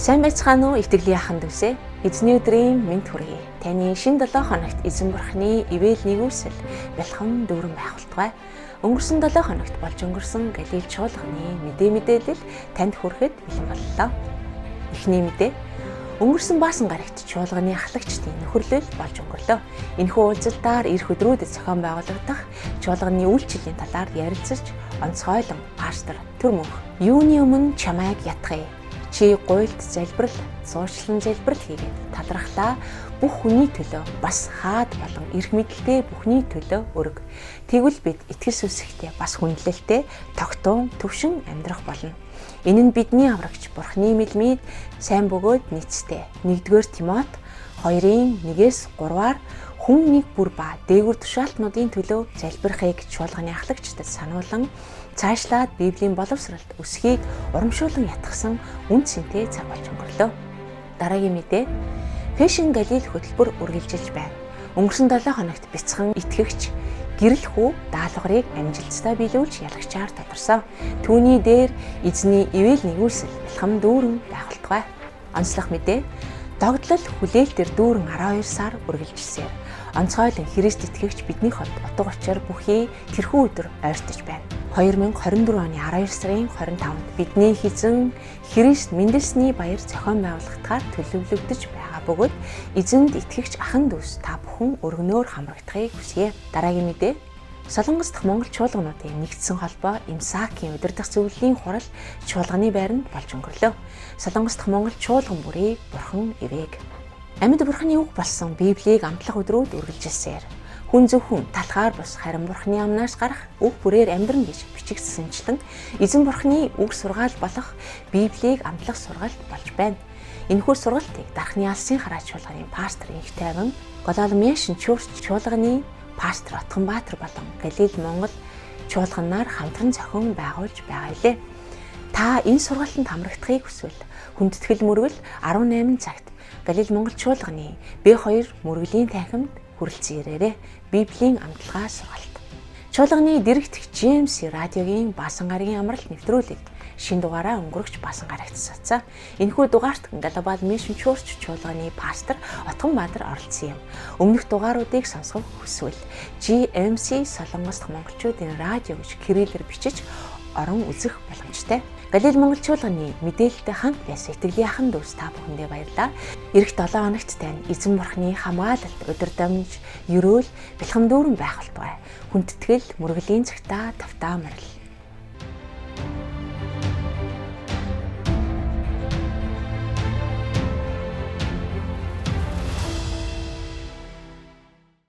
Сайн байцгаана уу итгэлийн ахын дүүсээ. Эзний өдрийн мэнд хүргэе. Таны шинэ 7 хоногт эзэн бурхны ивэл нэгүсэл бэлхэн дүүрэн байх болтугай. Өнгөрсөн 7 хоногт болж өнгөрсөн Галил чуулганы мэдээлэл танд хүрэхэд бэлэн боллоо. Эхний мэдээ. Өнгөрсөн баасан гарагт чуулганы ахлагчдын нөхөрлөл болж өнгөрлөө. Энэхүү уулзалтаар ирэх өдрүүдэд зохион байгуулагдах чуулганы үйлчлэлийн талаар ярилцаж, онцгойлон пастор төр мөнх юуны өмнө чамайг ятгая. Чи гуйлд залбирал, зуучлан залбирал хийгээд талархлаа бүх хүний төлөө бас хаад болон эрх мэдэлтэй бүхний төлөө өрг. Тэгвэл бид итгэл сүнсэхтэй бас хүндлэлтэй тогтун төвшин амьдрах болно. Энэ нь бидний аврагч Бурхны мэлмид сайн бөгөөд нийцтэй. 1-р Тимот 2:1-3-аар хүн нэг бүр ба дээгүр тушаалтнуудын төлөө залбирахыг чуулганы ахлагчдад сануулan цаашлаад Библийн боловсролд өсөхийг урамшуулан ятгсан үн цэнтэй цаг болж өнгөрлөө. Дараагийн мэдээ. Фэшн Галил хөтөлбөр үргэлжилж байна. Өнгөрсөн 7 хоногт бяцхан итгэгч гэрэл хүү даалгаврыг амжилттай биелүүлж ялагчаар тодорсон. Түүний дээр эзний ивэл нэгүсэл бэлхэм дүүрэн байх болтугай. Онцлог мэдээ. Догдлол хүлээлтээр дүүрэн 12 сар үргэлжилсээр онцгойлон Христ итгэгч бидний хувьд утга учир бүхий тэрхүү өдөр ойртож байна. 2024 оны 12 сарын 25-нд бидний эзэн Христ мэндэлсний баяр зохион байгуулагдахаар төлөвлөгдөж байгаа бөгөөд эзэнд итгэгч ахын дүүс та бүхэн өргөнөөр хамрагдахыг хүсье. Дараагийн мэдээ. Солонгос дахь Монгол чуулгануудын нэгдсэн холбоо Имсакийн удирдах зөвлөлийн хурал чуулганы байранд болж өнгөрлөө. Солонгос дахь Монгол чуулган бүрийг Бурхан ивэг. Амьд Бурханы үг болсон Библийг амтлах өдрүүд үргэлжилсээр хүн зөвхөн талхаар бус харин Бурханы амнаас гарах үг бүрээр амьдрна гэж бичигдсэнчлэн эзэн Бурханы үг сургаал болох Библийг амтлах сургалт болж байна. Энэхүү сургалтыг Дархны алсын хараа чуулганы пастор Инх Тайван, Гололмяшин Church чуулганы пастор Отгонбаатар болон Галил Монгол чуулганаар хамтран зохион байгуулж байгаа илээ. Та энэ сургалтанд хамрагдахыг хүсвэл хүндэтгэл мөргөл 18 цагт Галил Монгол чуулганы B2 мөргөлийн танхимд хүрэлцэн ирээрэй. Библийн амтлагаа сургалт. Чуулганы дэрэгдэх GMC радиогийн баасан гарагийн амралт нэвтрүүлэг шинэ дугаараа өнгөрөгч баасан гарагт сацсан. Энэхүү дугаарт Global Mission Church чуулганы пастор Отгонбаатар оролцсон юм. Өмнөх дугааруудыг сонсох хүсвэл GMC Солонгос дахь монголчуудын радио гэж кириллээр бичиж орон үзэх боломжтой. Галил Монгол чуулганы мэдээлэлтэй хамт байсан итгэлийн ахын дүүс та бүхэндээ баярлалаа. Ирэх 7 хоногт тань эзэн Бурхны хамгаалалт удирдамж, ерөөл, бэлхэм дүүрэн байх болтугай. Хүндэтгэл, мөргөлийн цагтаа тавтаа морил.